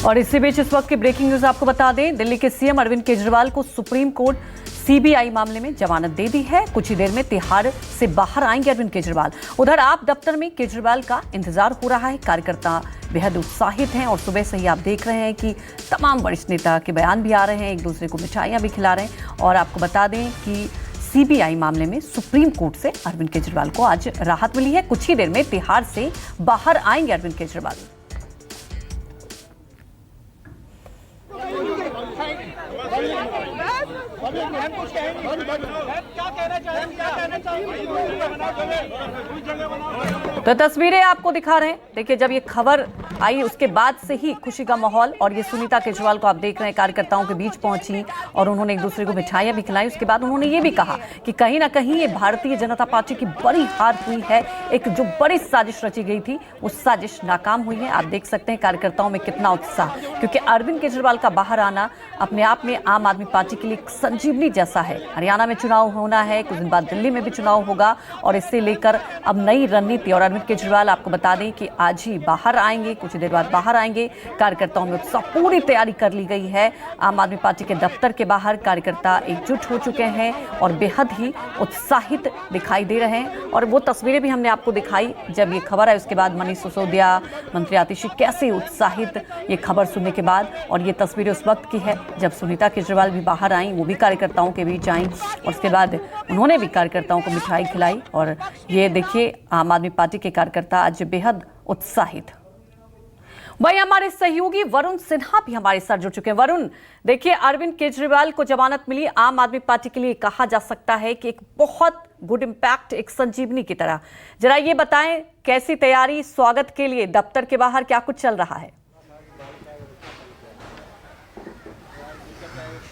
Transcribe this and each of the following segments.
और इसी बीच इस वक्त की ब्रेकिंग न्यूज आपको बता दें, दिल्ली के सीएम अरविंद केजरीवाल को सुप्रीम कोर्ट सीबीआई मामले में जमानत दे दी है। कुछ ही देर में तिहाड़ से बाहर आएंगे अरविंद केजरीवाल। उधर आप दफ्तर में केजरीवाल का इंतजार हो रहा है। कार्यकर्ता बेहद उत्साहित हैं और सुबह से ही आप देख रहे हैं कि तमाम वरिष्ठ नेता के बयान भी आ रहे हैं, एक दूसरे को मिठाइयां भी खिला रहे हैं। और आपको बता दें कि सीबीआई मामले में सुप्रीम कोर्ट से अरविंद केजरीवाल को आज राहत मिली है। कुछ ही देर में तिहाड़ से बाहर आएंगे अरविंद केजरीवाल। तो तस्वीरें आपको दिखा रहे हैं। देखिए, जब ये खबर आई उसके बाद से ही खुशी का माहौल, और ये सुनीता केजरीवाल को आप देख रहे हैं कार्यकर्ताओं के बीच पहुंची और उन्होंने एक दूसरे को मिठाइयां भी खिलाई। उसके बाद उन्होंने ये भी कहा कि कहीं ना कहीं ये भारतीय जनता पार्टी की बड़ी हार हुई है। एक जो बड़ी साजिश रची गई थी वो साजिश नाकाम हुई है। आप देख सकते हैं कार्यकर्ताओं में कितना उत्साह, क्योंकि अरविंद केजरीवाल का बाहर आना अपने आप में आम आदमी पार्टी के लिए एक संजीवनी जैसा है। हरियाणा में चुनाव होना है, कुछ दिन बाद दिल्ली में भी चुनाव होगा और इससे लेकर अब नई रणनीति। और अरविंद केजरीवाल आपको बता दें कि आज ही बाहर आएंगे, कुछ देर बाद बाहर आएंगे। कार्यकर्ताओं में उत्साह, पूरी तैयारी कर ली गई है। आम आदमी पार्टी के दफ्तर के बाहर कार्यकर्ता एकजुट हो चुके हैं और बेहद ही उत्साहित दिखाई दे रहे हैं। और वो तस्वीरें भी हमने आपको दिखाई जब ये खबर आई उसके बाद। मनीष सिसोदिया, मंत्री आतिशी कैसे उत्साहित ये खबर सुनने के बाद। और ये तस्वीरें उस वक्त की है जब सुनीता केजरीवाल भी बाहर आई, वो भी कार्यकर्ताओं के बीच आई और उसके बाद उन्होंने भी कार्यकर्ताओं को मिठाई खिलाई। और ये देखिए, आम आदमी पार्टी के कार्यकर्ता आज बेहद उत्साहित। वही हमारे सहयोगी वरुण सिन्हा भी हमारे साथ जुड़ चुके हैं। वरुण, देखिए, अरविंद केजरीवाल को जमानत मिली। आम आदमी पार्टी के लिए कहा जा सकता है कि एक बहुत गुड इम्पैक्ट, एक संजीवनी की तरह। जरा ये बताएं, कैसी तैयारी स्वागत के लिए दफ्तर के बाहर क्या कुछ चल रहा है?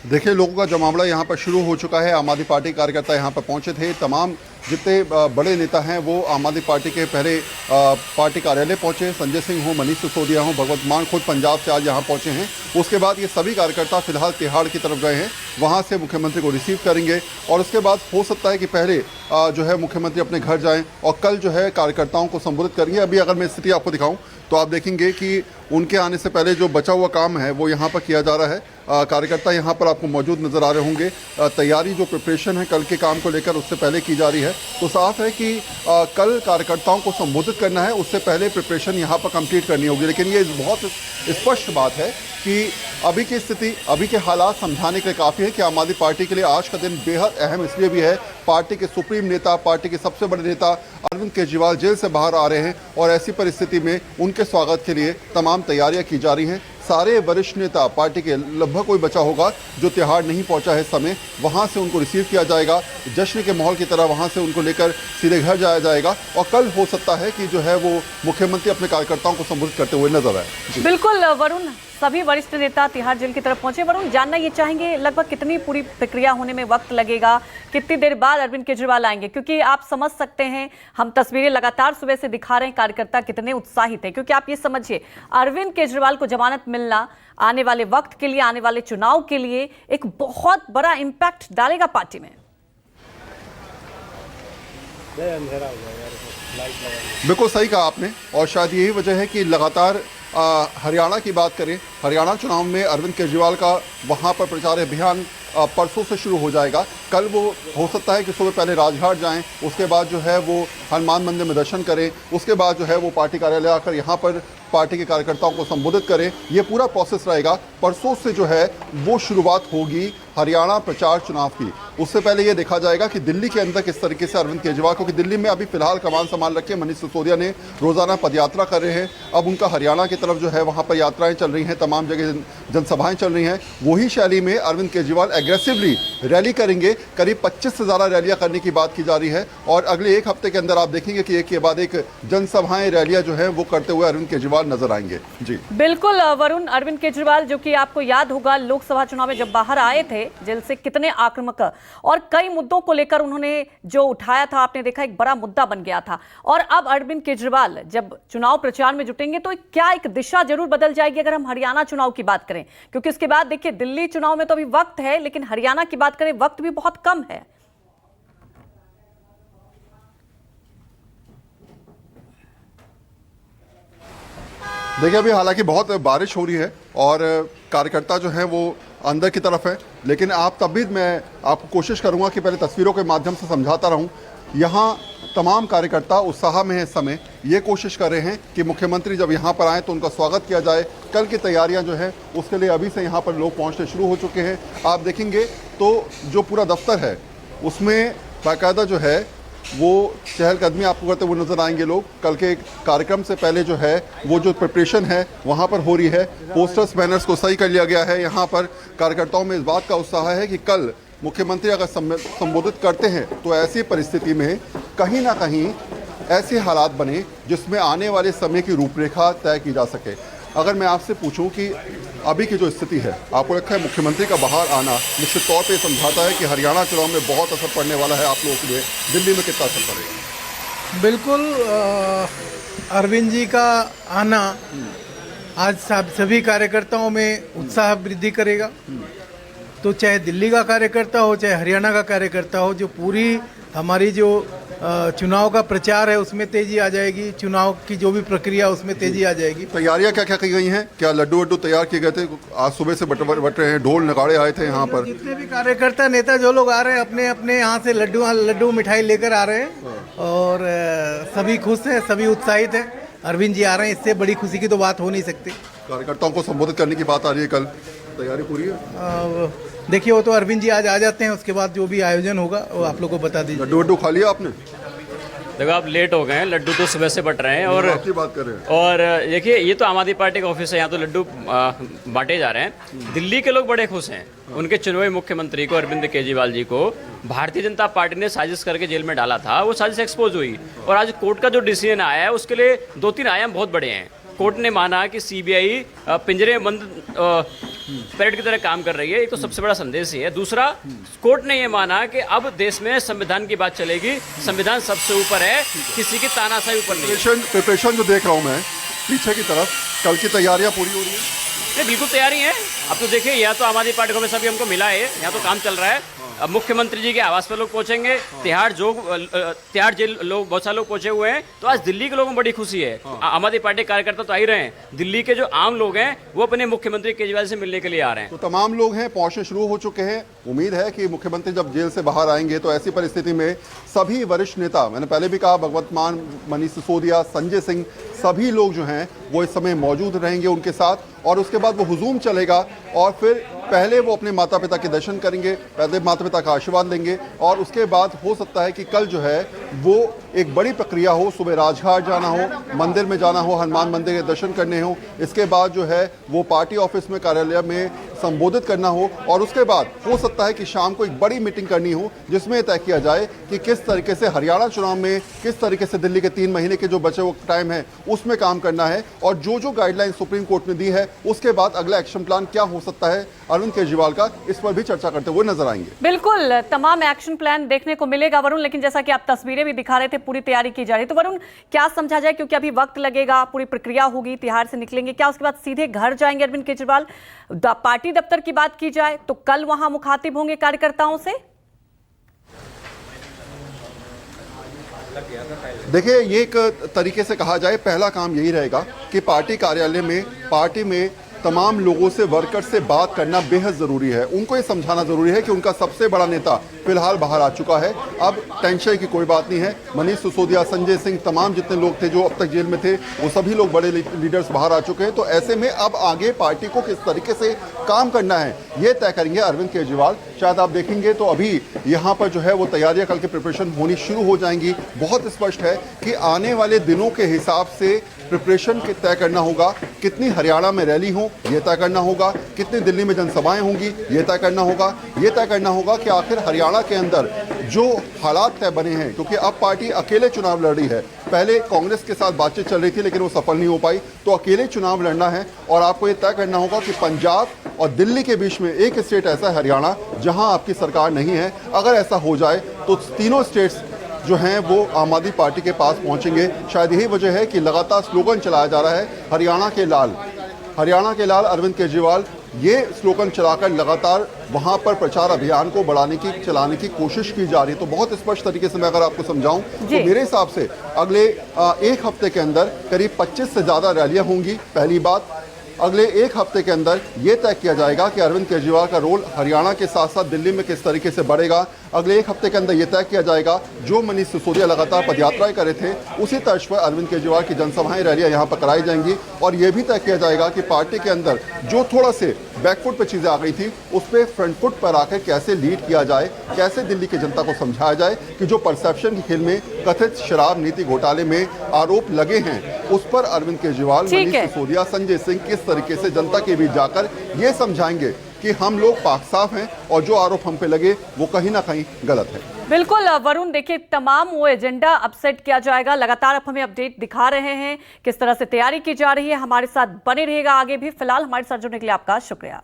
देखिए, लोगों का जमावड़ा यहाँ पर शुरू हो चुका है। आम आदमी पार्टी कार्यकर्ता यहाँ पर पहुँचे थे। तमाम जितने बड़े नेता हैं वो आम आदमी पार्टी के पहले पार्टी कार्यालय पहुँचे। संजय सिंह हो, मनीष सिसोदिया हो, भगवंत मान खुद पंजाब से आज यहाँ पहुँचे हैं। उसके बाद ये सभी कार्यकर्ता फिलहाल तिहाड़ की तरफ गए हैं, वहाँ से मुख्यमंत्री को रिसीव करेंगे। और उसके बाद हो सकता है कि पहले जो है मुख्यमंत्री अपने घर जाएँ और कल जो है कार्यकर्ताओं को संबोधित करेंगे। अभी अगर मैं स्थिति आपको दिखाऊँ तो आप देखेंगे कि उनके आने से पहले जो बचा हुआ काम है वो यहाँ पर किया जा रहा है। कार्यकर्ता यहाँ पर आपको मौजूद नज़र आ रहे होंगे। तैयारी जो प्रिपरेशन है कल के काम को लेकर उससे पहले की जा रही है। तो साफ है कि कल कार्यकर्ताओं को संबोधित करना है, उससे पहले प्रिपरेशन यहाँ पर कंप्लीट करनी होगी। लेकिन ये बहुत स्पष्ट बात है कि अभी की स्थिति, अभी के हालात समझाने के लिए काफ़ी है कि आम आदमी पार्टी के लिए आज का दिन बेहद अहम इसलिए भी है। पार्टी के सुप्रीम नेता, पार्टी के सबसे बड़े नेता अरविंद केजरीवाल जेल से बाहर आ रहे हैं और ऐसी परिस्थिति में उनके स्वागत के लिए तमाम तैयारियां की जा रही हैं। सारे वरिष्ठ नेता पार्टी के लगभग कोई बचा होगा जो तिहाड़ नहीं पहुंचा है इस समय, वहां से उनको रिसीव किया जाएगा। जश्न के माहौल की तरह वहां से उनको लेकर सीधे घर जाया जाएगा और कल हो सकता है कि जो है वो मुख्यमंत्री अपने कार्यकर्ताओं को संबोधित करते हुए नजर आए। बिल्कुल वरुण, सभी वरिष्ठ नेता तिहाड़ जेल की तरफ पहुंचे। वरुण, जानना ये चाहेंगे लगभग कितनी पूरी प्रक्रिया होने में वक्त लगेगा, कितनी देर बाद अरविंद केजरीवाल आएंगे? क्योंकि आप समझ सकते हैं, हम तस्वीरें लगातार सुबह से दिखा रहे हैं, कार्यकर्ता कितने उत्साहित हैं। क्योंकि आप ये समझिए, अरविंद केजरीवाल को जमानत मिलना आने वाले वक्त के लिए, आने वाले चुनाव के लिए एक बहुत बड़ा इंपैक्ट डालेगा पार्टी में। बिल्कुल सही कहा आपने, और शायद यही वजह है कि लगातार हरियाणा की बात करें, हरियाणा चुनाव में अरविंद केजरीवाल का वहाँ पर प्रचार अभियान परसों से शुरू हो जाएगा। कल वो हो सकता है कि सुबह पहले राजघाट जाएं, उसके बाद जो है वो हनुमान मंदिर में दर्शन करें, उसके बाद जो है वो पार्टी कार्यालय आकर यहाँ पर पार्टी के कार्यकर्ताओं को संबोधित करें। ये पूरा प्रोसेस रहेगा। परसों से जो है वो शुरुआत होगी हरियाणा प्रचार चुनाव की। उससे पहले ये देखा जाएगा कि दिल्ली के अंदर किस तरीके से अरविंद केजरीवाल, क्योंकि दिल्ली में अभी फिलहाल कमान संभाल रखे मनीष सिसोदिया ने, रोजाना पदयात्रा कर रहे हैं। अब उनका हरियाणा की तरफ जो है वहाँ पर यात्राएं चल रही हैं, तमाम जगह जनसभाएं चल रही हैं। वही शैली में अरविंद केजरीवाल एग्रेसिवली रैली करेंगे। करीब 25 से ज़्यादा रैलियां करने की बात की जा रही है और अगले एक हफ्ते के अंदर आप देखेंगे कि एक के बाद एक जनसभाएं, रैलियां जो है वो करते हुए अरविंद केजरीवाल नजर आएंगे। जी बिल्कुल वरुण, अरविंद केजरीवाल जो कि आपको याद होगा लोकसभा चुनाव में जब बाहर आए थे जेल से, कितने आक्रामक और कई मुद्दों को लेकर उन्होंने जो उठाया था, आपने देखा एक बड़ा मुद्दा बन गया था। और अब अरविंद केजरीवाल जब चुनाव प्रचार में जुटेंगे तो क्या एक दिशा जरूर बदल जाएगी अगर हम हरियाणा चुनाव की बात करें। क्योंकि उसके बाद देखिए, दिल्ली चुनाव में तो अभी वक्त है, लेकिन हरियाणा की बात करें वक्त भी बहुत कम है। देखिए अभी हालांकि बहुत बारिश हो रही है और कार्यकर्ता जो है वो अंदर की तरफ है, लेकिन आप तब भी मैं आपको कोशिश करूंगा कि पहले तस्वीरों के माध्यम से समझाता रहूं। यहाँ तमाम कार्यकर्ता उत्साह में है इस समय, ये कोशिश कर रहे हैं कि मुख्यमंत्री जब यहाँ पर आए तो उनका स्वागत किया जाए। कल की तैयारियां जो है उसके लिए अभी से यहाँ पर लोग पहुँचने शुरू हो चुके हैं। आप देखेंगे तो जो पूरा दफ्तर है उसमें बाकायदा जो है वो चहलकदमी आपको करते हुए नजर आएंगे लोग। कल के कार्यक्रम से पहले जो है वो जो प्रिपरेशन है वहाँ पर हो रही है। पोस्टर्स बैनर्स को सही कर लिया गया है। यहाँ पर कार्यकर्ताओं में इस बात का उत्साह है कि कल मुख्यमंत्री अगर संबोधित करते हैं तो ऐसी परिस्थिति में कहीं ना कहीं ऐसे हालात बने जिसमें आने वाले समय की रूपरेखा तय की जा सके। अगर मैं आपसे पूछूं कि अभी की जो स्थिति है, आपको लगता है मुख्यमंत्री का बाहर आना निश्चित तौर पे समझाता है कि हरियाणा चुनाव में बहुत असर पड़ने वाला है आप लोगों के लिए, दिल्ली में कितना असर पड़ेगा? बिल्कुल, अरविंद जी का आना आज सभी कार्यकर्ताओं में उत्साह वृद्धि करेगा। तो चाहे दिल्ली का कार्यकर्ता हो चाहे हरियाणा का कार्यकर्ता हो, जो पूरी हमारी जो चुनाव का प्रचार है उसमें तेजी आ जाएगी, चुनाव की जो भी प्रक्रिया उसमें तेजी आ जाएगी। तैयारियां क्या क्या की गई हैं? क्या लड्डू वड्डू तैयार किए गए थे? आज सुबह से बट रहे हैं, ढोल नगाड़े आए थे यहाँ पर। जितने भी कार्यकर्ता नेता जो लोग आ रहे हैं अपने अपने यहाँ से लड्डू मिठाई लेकर आ रहे हैं और सभी खुश हैं, सभी उत्साहित हैं। अरविंद जी आ रहे हैं, इससे बड़ी खुशी की तो बात हो नहीं सकती। कार्यकर्ताओं को संबोधित करने की बात आ रही है, कल तैयारी पूरी है? देखिए वो तो अरविंद जी आज आ जाते हैं, उसके बाद जो भी आयोजन होगा वो आप लोग को बता दीजिए। लड्डू वड्डू खा लिया आपने? देखो आप लेट हो गए हैं, लड्डू तो सुबह से बट रहे हैं और आपकी बात कर रहे हैं। और देखिए ये तो आम आदमी पार्टी का ऑफिस है, यहाँ तो लड्डू बांटे जा रहे हैं। दिल्ली के लोग बड़े खुश हैं, उनके चुने हुए मुख्यमंत्री को अरविंद केजरीवाल जी को भारतीय जनता पार्टी ने साजिश करके जेल में डाला था, वो साजिश एक्सपोज हुई और आज कोर्ट का जो डिसीजन आया है उसके लिए 2-3 आयाम बहुत बड़े हैं। कोर्ट ने माना कि सीबीआई पिंजरे में बंद पैरेट की तरह काम कर रही है, एक तो सबसे बड़ा संदेश ही है। दूसरा, कोर्ट ने ये माना कि अब देश में संविधान की बात चलेगी, संविधान सबसे ऊपर है, किसी की तानाशाही ऊपर नहीं। प्रिपरेशन जो देख रहा हूँ मैं पीछे की तरफ, कल की तैयारियां पूरी हो रही है? ये बिल्कुल तैयारी है। अब तो देखिए यहाँ तो आम आदमी पार्टी को सभी हमको मिला है, यहाँ तो काम चल रहा है। अब मुख्यमंत्री जी के आवास पर लोग पहुंचेंगे, तिहाड़ जेल लोग बहुत सारे लोग पहुंचे हुए हैं। तो आज दिल्ली के लोगों में बड़ी खुशी है। आम आदमी पार्टी कार्यकर्ता तो आ ही रहे हैं, दिल्ली के जो आम लोग हैं वो अपने मुख्यमंत्री केजरीवाल से मिलने के लिए आ रहे हैं। तो तमाम लोग हैं, पहुंचने शुरू हो चुके हैं। उम्मीद है कि मुख्यमंत्री जब जेल से बाहर आएंगे तो ऐसी परिस्थिति में सभी वरिष्ठ नेता, मैंने पहले भी कहा, भगवत मान, मनीष सिसोदिया, संजय सिंह, सभी लोग जो हैं वो इस समय मौजूद रहेंगे उनके साथ। और उसके बाद वो हुजूम चलेगा और फिर पहले वो अपने माता पिता के दर्शन करेंगे, पहले माता पिता का आशीर्वाद लेंगे और उसके बाद हो सकता है कि कल जो है वो एक बड़ी प्रक्रिया हो, सुबह राजघाट जाना हो, मंदिर में जाना हो, हनुमान मंदिर के दर्शन करने हो, इसके बाद जो है वो पार्टी ऑफिस में, कार्यालय में संबोधित करना हो और उसके बाद हो सकता है कि शाम को एक बड़ी मीटिंग करनी हो जिसमें तय किया जाए कि किस तरीके से हरियाणा चुनाव में, किस तरीके से दिल्ली के 3 महीने के जो बचे हुए टाइम है उसमें काम करना है और जो जो गाइडलाइन सुप्रीम कोर्ट ने दी है उसके बाद अगला एक्शन प्लान क्या हो सकता है अरविंद केजरीवाल का, इस पर भी चर्चा करते हुए नजर आएंगे। बिल्कुल तमाम एक्शन प्लान देखने को मिलेगा वरुण, लेकिन जैसा कि आप तस्वीरें भी दिखा रहे थे, पूरी तैयारी की जा रही है। तो वरुण, क्या समझा जाए, क्योंकि अभी वक्त लगेगा, पूरी प्रक्रिया होगी, तिहाड़ से निकलेंगे, क्या उसके बाद सीधे घर जाएंगे अरविंद केजरीवाल? पार्टी दफ्तर की बात की जाए तो कल वहां मुखातिब होंगे कार्यकर्ताओं से? देखिए, ये एक तरीके से कहा जाए पहला काम यही रहेगा कि पार्टी कार्यालय में, पार्टी में तमाम लोगों से, वर्कर से बात करना बेहद ज़रूरी है। उनको ये समझाना ज़रूरी है कि उनका सबसे बड़ा नेता फिलहाल बाहर आ चुका है, अब टेंशन की कोई बात नहीं है। मनीष सिसोदिया, संजय सिंह, तमाम जितने लोग थे जो अब तक जेल में थे, वो सभी लोग बड़े लीडर्स बाहर आ चुके हैं। तो ऐसे में अब आगे पार्टी को किस तरीके से काम करना है ये तय करेंगे अरविंद केजरीवाल। शायद आप देखेंगे तो अभी यहाँ पर जो है वो तैयारियाँ, कल की प्रिपरेशन होनी शुरू हो जाएंगी। बहुत स्पष्ट है कि आने वाले दिनों के हिसाब से प्रिपरेशन तय करना होगा। कितनी हरियाणा में रैली हो ये तय करना होगा, कितनी दिल्ली में जनसभाएं होंगी ये तय करना होगा। ये तय करना होगा कि आखिर हरियाणा के अंदर जो हालात तय बने हैं, क्योंकि अब पार्टी अकेले चुनाव लड़ रही है। पहले कांग्रेस के साथ बातचीत चल रही थी लेकिन वो सफल नहीं हो पाई, तो अकेले चुनाव लड़ना है और आपको ये तय करना होगा कि पंजाब और दिल्ली के बीच में एक स्टेट ऐसा है, हरियाणा, जहां आपकी सरकार नहीं है। अगर ऐसा हो जाए तो तीनों स्टेट्स जो हैं वो आम आदमी पार्टी के पास पहुंचेंगे। शायद यही वजह है कि लगातार स्लोगन चलाया जा रहा है, हरियाणा के लाल, हरियाणा के लाल अरविंद केजरीवाल ये स्लोगन चलाकर लगातार वहां पर प्रचार अभियान को चलाने की कोशिश की जा रही है। तो बहुत स्पष्ट तरीके से मैं अगर आपको समझाऊं तो मेरे हिसाब से अगले एक हफ्ते के अंदर करीब 25 से ज्यादा रैलियां होंगी। पहली बात, अगले एक हफ्ते के अंदर यह तय किया जाएगा कि अरविंद केजरीवाल का रोल हरियाणा के साथ साथ दिल्ली में किस तरीके से बढ़ेगा। अगले एक हफ्ते के अंदर यह तय किया जाएगा, जो मनीष सिसोदिया लगातार पदयात्राएं कर रहे थे उसी तर्ज पर अरविंद केजरीवाल की जनसभाएं रैलियां यहां पर कराई जाएंगी। और यह भी तय किया जाएगा कि पार्टी के अंदर जो थोड़ा से बैकफुट पे चीजें आ गई थी उस पर फ्रंट फुट पर आकर कैसे लीड किया जाए, कैसे दिल्ली की जनता को समझाया जाए कि जो परसेप्शन की खेल में कथित शराब नीति घोटाले में आरोप लगे हैं उस पर अरविंद केजरीवाल, मनीष सिसोदिया, संजय सिंह किस तरीके से जनता के बीच जाकर ये समझाएंगे कि हम लोग पाक साफ हैं और जो आरोप हम पे लगे वो कहीं ना कहीं गलत है। बिल्कुल वरुण, देखिए तमाम वो एजेंडा अपसेट किया जाएगा। लगातार आप हमें अपडेट दिखा रहे हैं किस तरह से तैयारी की जा रही है। हमारे साथ बने रहिएगा आगे भी। फिलहाल हमारे साथ जुड़ने के लिए आपका शुक्रिया।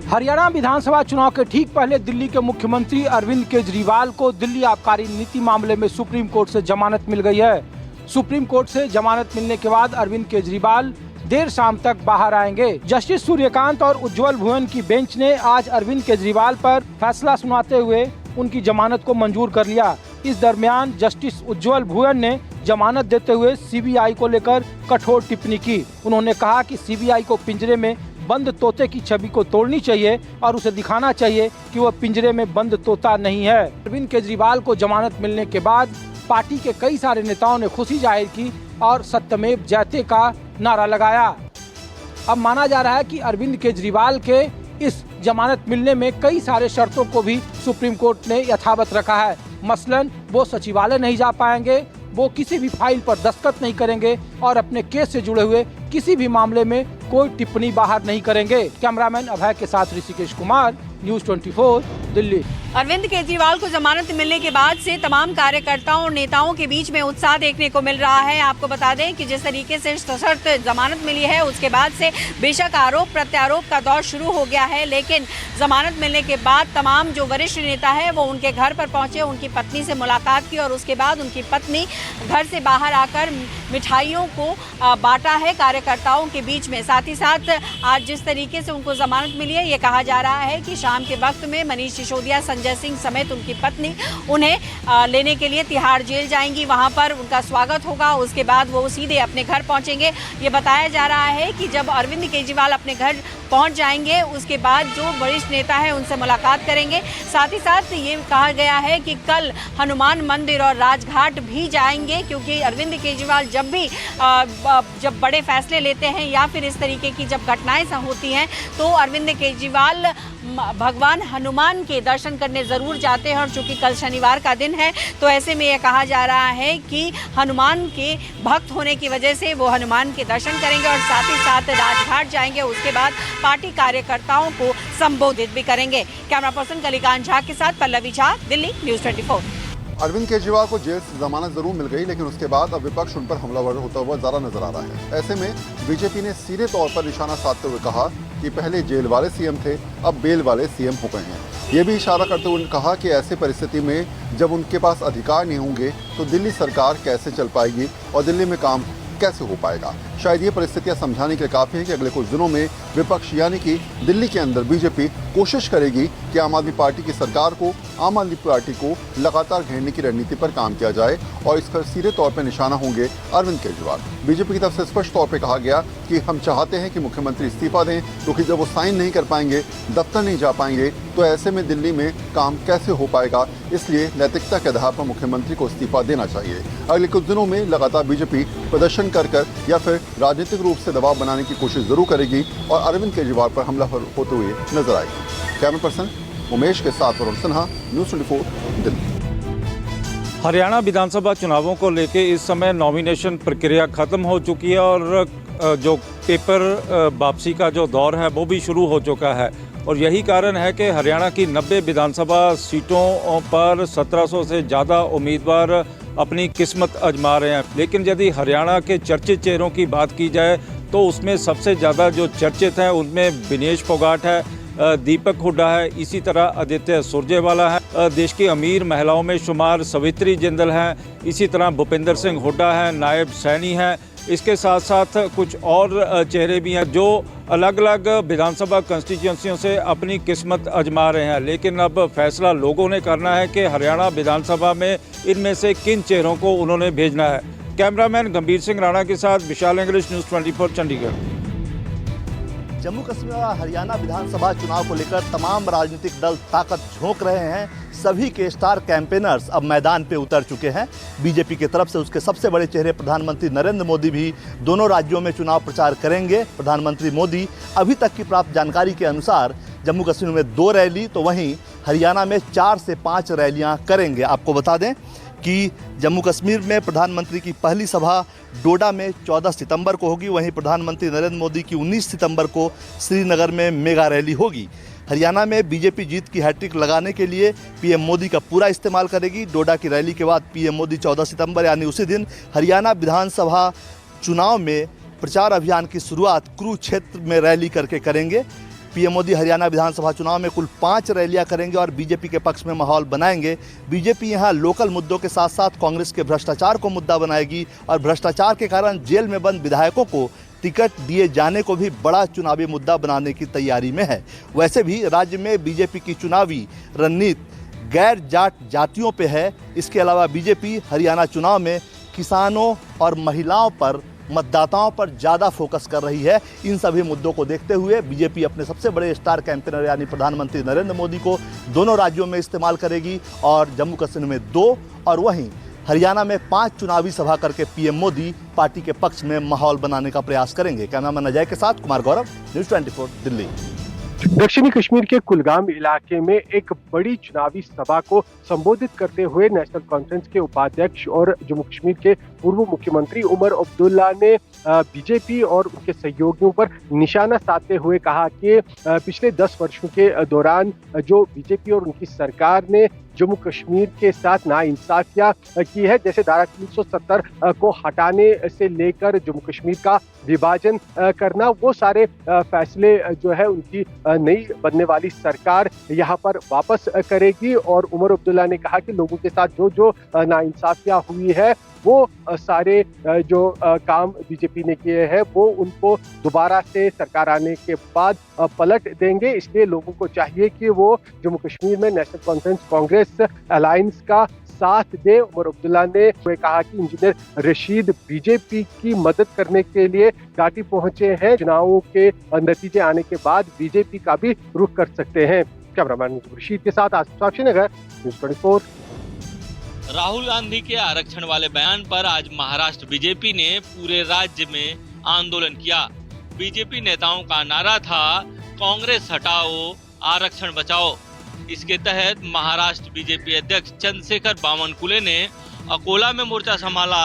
हरियाणा विधानसभा चुनाव के ठीक पहले दिल्ली के मुख्यमंत्री अरविंद केजरीवाल को दिल्ली आबकारी नीति मामले में सुप्रीम कोर्ट से जमानत मिल गई है। सुप्रीम कोर्ट से जमानत मिलने के बाद अरविंद केजरीवाल देर शाम तक बाहर आएंगे। जस्टिस सूर्यकांत और उज्जवल भुवन की बेंच ने आज अरविंद केजरीवाल पर फैसला सुनाते हुए उनकी जमानत को मंजूर कर लिया। इस दरमियान जस्टिस उज्जवल भुवन ने जमानत देते हुए सीबीआई को लेकर कठोर टिप्पणी की। उन्होंने कहा कि सीबीआई को पिंजरे में बंद तोते की छवि को तोड़नी चाहिए और उसे दिखाना चाहिए कि वह पिंजरे में बंद तोता नहीं है। अरविंद केजरीवाल को जमानत मिलने के बाद पार्टी के कई सारे नेताओं ने खुशी जाहिर की और सत्यमेव जयते का नारा लगाया। अब माना जा रहा है कि अरविंद केजरीवाल के इस जमानत मिलने में कई सारे शर्तों को भी सुप्रीम कोर्ट ने यथावत रखा है। मसलन वो सचिवालय नहीं जा पाएंगे, वो किसी भी फाइल पर दस्तखत नहीं करेंगे और अपने केस से जुड़े हुए किसी भी मामले में कोई टिप्पणी बाहर नहीं करेंगे। कैमरामैन अभय के साथ ऋषिकेश कुमार, न्यूज़ 24 दिल्ली। अरविंद केजरीवाल को जमानत मिलने के बाद से तमाम कार्यकर्ताओं और नेताओं के बीच में उत्साह देखने को मिल रहा है। आपको बता दें कि जिस तरीके से सशर्त जमानत मिली है उसके बाद से बेशक आरोप प्रत्यारोप का दौर शुरू हो गया है, लेकिन जमानत मिलने के बाद तमाम जो वरिष्ठ नेता है वो उनके घर पर पहुंचे, उनकी पत्नी से मुलाकात की और उसके बाद उनकी पत्नी घर से बाहर आकर मिठाइयों को बांटा है कार्यकर्ताओं के बीच में। साथ ही साथ आज जिस तरीके से उनको जमानत मिली है, ये कहा जा रहा है कि शाम के वक्त में मनीष सिसोदिया, संजय सिंह समेत उनकी पत्नी उन्हें लेने के लिए तिहाड़ जेल जाएंगी। वहां पर उनका स्वागत होगा, उसके बाद वो सीधे अपने घर पहुंचेंगे। ये बताया जा रहा है कि जब अरविंद केजरीवाल अपने घर पहुंच जाएंगे उसके बाद जो वरिष्ठ नेता है उनसे मुलाकात करेंगे। साथ ही साथ ये कहा गया है कि कल हनुमान मंदिर और राजघाट भी जाएंगे, क्योंकि अरविंद केजरीवाल जब बड़े फैसले लेते हैं या फिर इस तरीके की जब घटनाएं होती हैं तो अरविंद केजरीवाल भगवान हनुमान के दर्शन करने ज़रूर जाते हैं। और चूंकि कल शनिवार का दिन है तो ऐसे में यह कहा जा रहा है कि हनुमान के भक्त होने की वजह से वो हनुमान के दर्शन करेंगे और साथ ही साथ राजघाट जाएंगे। उसके बाद पार्टी कार्यकर्ताओं को संबोधित भी करेंगे। कैमरा पर्सन कलिकांत झा के साथ पल्लवी झा, दिल्ली, न्यूज़ 24। अरविंद केजरीवाल को जेल से जमानत जरूर मिल गई, लेकिन उसके बाद अब विपक्ष उन पर हमलावर होता हुआ ज़्यादा नजर आ रहा है। ऐसे में बीजेपी ने सीधे तौर पर निशाना साधते हुए कहा कि पहले जेल वाले सीएम थे, अब बेल वाले सीएम हो गए हैं। ये भी इशारा करते हुए कहा कि ऐसे परिस्थिति में जब उनके पास अधिकार नहीं होंगे तो दिल्ली सरकार कैसे चल पाएगी और दिल्ली में काम कैसे हो पाएगा। शायद ये परिस्थितियां समझाने के लिए काफ़ी है कि अगले कुछ दिनों में विपक्ष यानी कि दिल्ली के अंदर बीजेपी कोशिश करेगी कि आम आदमी पार्टी की सरकार को, आम आदमी पार्टी को लगातार घेरने की रणनीति पर काम किया जाए और इसका सीधे तौर पर निशाना होंगे अरविंद केजरीवाल। बीजेपी की तरफ से स्पष्ट तौर पर कहा गया कि हम चाहते हैं कि मुख्यमंत्री इस्तीफा दें, क्योंकि जब वो साइन नहीं कर पाएंगे, दफ्तर नहीं जा पाएंगे, तो ऐसे में दिल्ली में काम कैसे हो पाएगा। इसलिए नैतिकता के आधार पर मुख्यमंत्री को इस्तीफा देना चाहिए। अगले कुछ दिनों में लगातार बीजेपी प्रदर्शन कर या फिर राजनीतिक रूप से दबाव बनाने की कोशिश जरूर करेगी और अरविंद केजरीवाल पर हमला होते हुए नजर आएगी। कैमरा पर्सन उमेश के साथ वरुण सिन्हा, न्यूज़ 24 दिल्ली। हरियाणा विधानसभा चुनावों को लेकर इस समय नॉमिनेशन प्रक्रिया खत्म हो चुकी है और जो पेपर वापसी का जो दौर है वो भी शुरू हो चुका है और यही कारण है कि हरियाणा की 90 विधानसभा सीटों पर 1700 से ज़्यादा उम्मीदवार अपनी किस्मत आजमा रहे हैं। लेकिन यदि हरियाणा के चर्चित चेहरों की बात की जाए तो उसमें सबसे ज़्यादा जो चर्चित हैं उनमें विनेश फोगाट है, दीपक हुड्डा है, इसी तरह आदित्य सुरजेवाला है, देश की अमीर महिलाओं में शुमार सवित्री जिंदल हैं, इसी तरह भूपिंदर सिंह हुड्डा है, नायब सैनी है। इसके साथ साथ कुछ और चेहरे भी हैं जो अलग अलग विधानसभा कंस्टिट्यूंसियों से अपनी किस्मत आजमा रहे हैं, लेकिन अब फैसला लोगों ने करना है कि हरियाणा विधानसभा में इनमें से किन चेहरों को उन्होंने भेजना है। कैमरामैन गंभीर सिंह राणा के साथ विशाल इंग्लिश, न्यूज़ 24 चंडीगढ़। जम्मू कश्मीर और हरियाणा विधानसभा चुनाव को लेकर तमाम राजनीतिक दल ताकत झोंक रहे हैं। सभी के स्टार कैंपेनर्स अब मैदान पे उतर चुके हैं। बीजेपी की तरफ से उसके सबसे बड़े चेहरे प्रधानमंत्री नरेंद्र मोदी भी दोनों राज्यों में चुनाव प्रचार करेंगे। प्रधानमंत्री मोदी अभी तक की प्राप्त जानकारी के अनुसार जम्मू कश्मीर में 2 रैली तो वहीं हरियाणा में 4 से 5 रैलियां करेंगे। आपको बता दें कि जम्मू कश्मीर में प्रधानमंत्री की पहली सभा डोडा में 14 सितंबर को होगी, वहीं प्रधानमंत्री नरेंद्र मोदी की 19 सितंबर को श्रीनगर में मेगा रैली होगी। हरियाणा में बीजेपी जीत की हैट्रिक लगाने के लिए पीएम मोदी का पूरा इस्तेमाल करेगी। डोडा की रैली के बाद पीएम मोदी 14 सितंबर यानी उसी दिन हरियाणा विधानसभा चुनाव में प्रचार अभियान की शुरुआत कुरुक्षेत्र में रैली करके करेंगे। पीएम मोदी हरियाणा विधानसभा चुनाव में कुल 5 रैलियां करेंगे और बीजेपी के पक्ष में माहौल बनाएंगे। बीजेपी यहां लोकल मुद्दों के साथ साथ कांग्रेस के भ्रष्टाचार को मुद्दा बनाएगी और भ्रष्टाचार के कारण जेल में बंद विधायकों को टिकट दिए जाने को भी बड़ा चुनावी मुद्दा बनाने की तैयारी में है। वैसे भी राज्य में बीजेपी की चुनावी रणनीति गैर जाट जातियों पे है। इसके अलावा बीजेपी हरियाणा चुनाव में किसानों और महिलाओं पर, मतदाताओं पर ज़्यादा फोकस कर रही है। इन सभी मुद्दों को देखते हुए बीजेपी अपने सबसे बड़े स्टार कैंपेनर यानी प्रधानमंत्री नरेंद्र मोदी को दोनों राज्यों में इस्तेमाल करेगी और जम्मू कश्मीर में 2 और वहीं हरियाणा में 5 चुनावी सभा करके पीएम मोदी पार्टी के पक्ष में माहौल बनाने का प्रयास करेंगे। कैमरामैन अजय के साथ कुमार गौरव, न्यूज़ 24 दिल्ली। दक्षिणी कश्मीर के कुलगाम इलाके में एक बड़ी चुनावी सभा को संबोधित करते हुए नेशनल कॉन्फ्रेंस के उपाध्यक्ष और जम्मू कश्मीर के पूर्व मुख्यमंत्री उमर अब्दुल्ला ने बीजेपी और उनके सहयोगियों पर निशाना साधते हुए कहा कि पिछले 10 वर्षों के दौरान जो बीजेपी और उनकी सरकार ने जम्मू कश्मीर के साथ नाइंसाफियां की है, जैसे धारा 370 को हटाने से लेकर जम्मू कश्मीर का विभाजन करना, वो सारे फैसले जो है उनकी नई बनने वाली सरकार यहाँ पर वापस करेगी। और उमर अब्दुल्ला ने कहा कि लोगों के साथ जो नाइंसाफियां हुई है वो सारे जो काम बीजेपी ने किए हैं वो उनको दोबारा से सरकार आने के बाद पलट देंगे। इसलिए लोगों को चाहिए कि वो जम्मू कश्मीर में नेशनल कॉन्फ्रेंस कांग्रेस अलायंस का साथ दे। उमर अब्दुल्ला ने कहा कि इंजीनियर रशीद बीजेपी की मदद करने के लिए घाटी पहुंचे हैं। चुनावों के नतीजे आने के बाद बीजेपी का भी रुख कर सकते हैं। कैमरामैन रशीद के साथ आसिफ साक्षीनगर, न्यूज़ 24। राहुल गांधी के आरक्षण वाले बयान पर आज महाराष्ट्र बीजेपी ने पूरे राज्य में आंदोलन किया। बीजेपी नेताओं का नारा था कांग्रेस हटाओ, आरक्षण बचाओ। इसके तहत महाराष्ट्र बीजेपी अध्यक्ष चंद्रशेखर बावनकुले ने अकोला में मोर्चा संभाला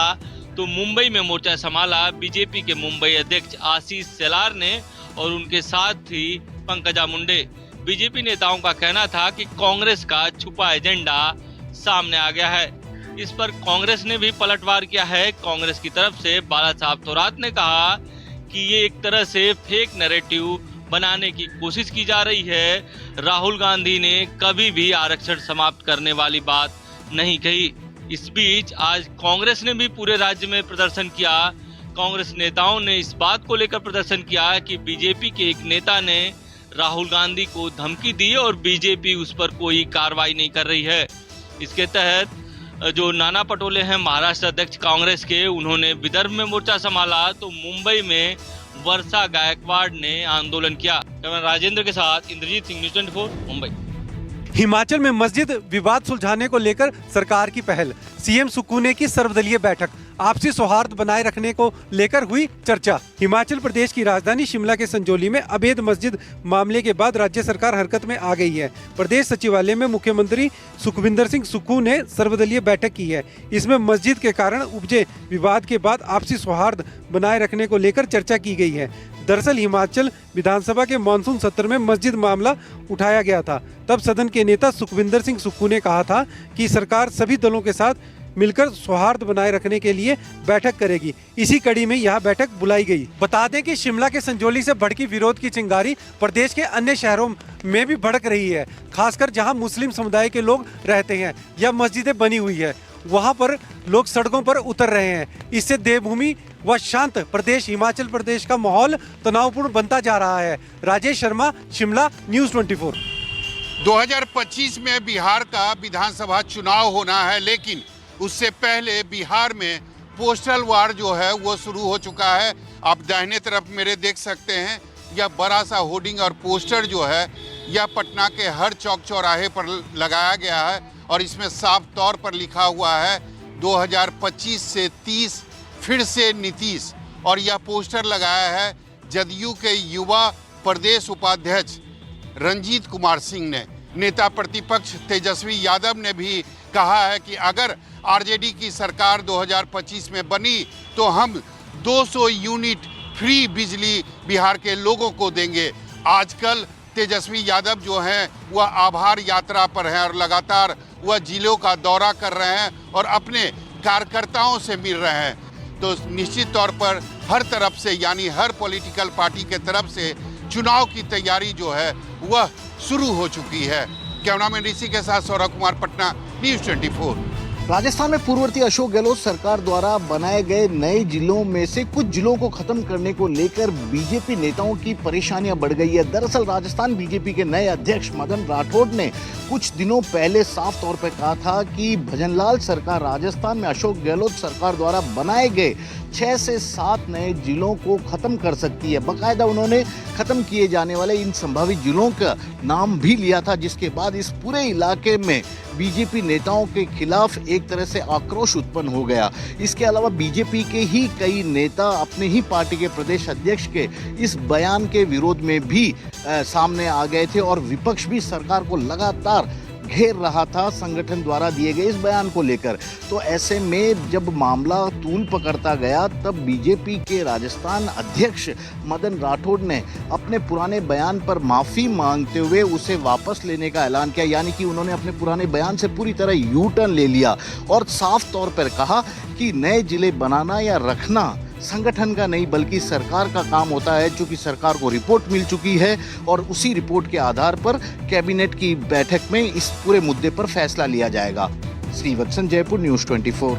तो मुंबई में मोर्चा संभाला बीजेपी के मुंबई अध्यक्ष आशीष शेलार ने और उनके साथ थी पंकजा मुंडे। बीजेपी नेताओं का कहना था कि कांग्रेस का छुपा एजेंडा सामने आ गया है। इस पर कांग्रेस ने भी पलटवार किया है। कांग्रेस की तरफ से बाला साहब थोरात ने कहा कि ये एक तरह से फेक नैरेटिव बनाने की कोशिश की जा रही है। राहुल गांधी ने कभी भी आरक्षण समाप्त करने वाली बात नहीं कही। इस बीच आज कांग्रेस ने भी पूरे राज्य में प्रदर्शन किया। कांग्रेस नेताओं ने इस बात को लेकर प्रदर्शन किया कि बीजेपी के एक नेता ने राहुल गांधी को धमकी दी और बीजेपी उस पर कोई कार्रवाई नहीं कर रही है। इसके तहत जो नाना पटोले हैं महाराष्ट्र अध्यक्ष कांग्रेस के, उन्होंने विदर्भ में मोर्चा संभाला तो मुंबई में वर्षा गायकवाड़ ने आंदोलन किया। राजेंद्र के साथ इंद्रजीत सिंह, न्यूज़ 24 मुंबई। हिमाचल में मस्जिद विवाद सुलझाने को लेकर सरकार की पहल। सीएम सुक्खू ने की सर्वदलीय बैठक। आपसी सौहार्द बनाए रखने को लेकर हुई चर्चा। हिमाचल प्रदेश की राजधानी शिमला के संजौली में अवैध मस्जिद मामले के बाद राज्य सरकार हरकत में आ गई है। प्रदेश सचिवालय में मुख्यमंत्री सुखविंदर सिंह सुक्खू ने सर्वदलीय बैठक की है। इसमें मस्जिद के कारण उपजे विवाद के बाद आपसी सौहार्द बनाए रखने को लेकर चर्चा की गई है। दरअसल हिमाचल विधानसभा के मानसून सत्र में मस्जिद मामला उठाया गया था। तब सदन के नेता सुखविंदर सिंह सुक्खू ने कहा था कि सरकार सभी दलों के साथ मिलकर सौहार्द बनाए रखने के लिए बैठक करेगी। इसी कड़ी में यह बैठक बुलाई गई। बता दें कि शिमला के संजौली से भड़की विरोध की चिंगारी प्रदेश के अन्य शहरों में भी भड़क रही है, खासकर जहां मुस्लिम समुदाय के लोग रहते हैं या मस्जिदें बनी हुई है, वहां पर लोग सड़कों पर उतर रहे हैं। इससे देवभूमि व शांत प्रदेश हिमाचल प्रदेश का माहौल तनावपूर्ण बनता जा रहा है। राजेश शर्मा, शिमला, न्यूज़ 24। 2025 में बिहार का विधानसभा चुनाव होना है, लेकिन उससे पहले बिहार में पोस्टल वार जो है वो शुरू हो चुका है। आप दाहिने तरफ मेरे देख सकते हैं, यह बड़ा सा होर्डिंग और पोस्टर जो है यह पटना के हर चौक चौराहे पर लगाया गया है और इसमें साफ तौर पर लिखा हुआ है 2025 से 30 फिर से नीतीश। और यह पोस्टर लगाया है जदयू के युवा प्रदेश उपाध्यक्ष रंजीत कुमार सिंह ने। नेता प्रतिपक्ष तेजस्वी यादव ने भी कहा है कि अगर आरजेडी की सरकार 2025 में बनी तो हम 200 यूनिट फ्री बिजली बिहार के लोगों को देंगे। आजकल तेजस्वी यादव जो हैं वह आभार यात्रा पर हैं और लगातार वह जिलों का दौरा कर रहे हैं और अपने कार्यकर्ताओं से मिल रहे हैं। तो निश्चित तौर पर हर तरफ से, यानी हर पॉलिटिकल पार्टी के तरफ से चुनाव की तैयारी जो है वह शुरू हो चुकी है। कैमरामैन ऋषि के साथ सौरभ कुमार, पटना, न्यूज़ 24। राजस्थान में पूर्ववर्ती अशोक गहलोत सरकार द्वारा बनाए गए नए जिलों में से कुछ जिलों को खत्म करने को लेकर बीजेपी नेताओं की परेशानियां बढ़ गई है। दरअसल राजस्थान बीजेपी के नए अध्यक्ष मदन राठौड़ ने कुछ दिनों पहले साफ तौर पर कहा था कि भजनलाल सरकार राजस्थान में अशोक गहलोत सरकार द्वारा बनाए गए 6 से 7 नए जिलों को खत्म कर सकती है। बाकायदा उन्होंने खत्म किए जाने वाले इन संभावित जिलों का नाम भी लिया था, जिसके बाद इस पूरे इलाके में बीजेपी नेताओं के खिलाफ एक तरह से आक्रोश उत्पन्न हो गया। इसके अलावा बीजेपी के ही कई नेता अपने ही पार्टी के प्रदेश अध्यक्ष के इस बयान के विरोध में भी सामने आ गए थे और विपक्ष भी सरकार को लगातार घेर रहा था संगठन द्वारा दिए गए इस बयान को लेकर। तो ऐसे में जब मामला तूल पकड़ता गया तब बीजेपी के राजस्थान अध्यक्ष मदन राठौड़ ने अपने पुराने बयान पर माफ़ी मांगते हुए उसे वापस लेने का ऐलान किया। यानी कि उन्होंने अपने पुराने बयान से पूरी तरह यू टर्न ले लिया और साफ तौर पर कहा कि नए जिले बनाना या रखना संगठन का नहीं बल्कि सरकार का काम होता है, चूंकि सरकार को रिपोर्ट मिल चुकी है और उसी रिपोर्ट के आधार पर कैबिनेट की बैठक में इस पूरे मुद्दे पर फैसला लिया जाएगा। श्रीवत्सन, जयपुर, न्यूज़ 24।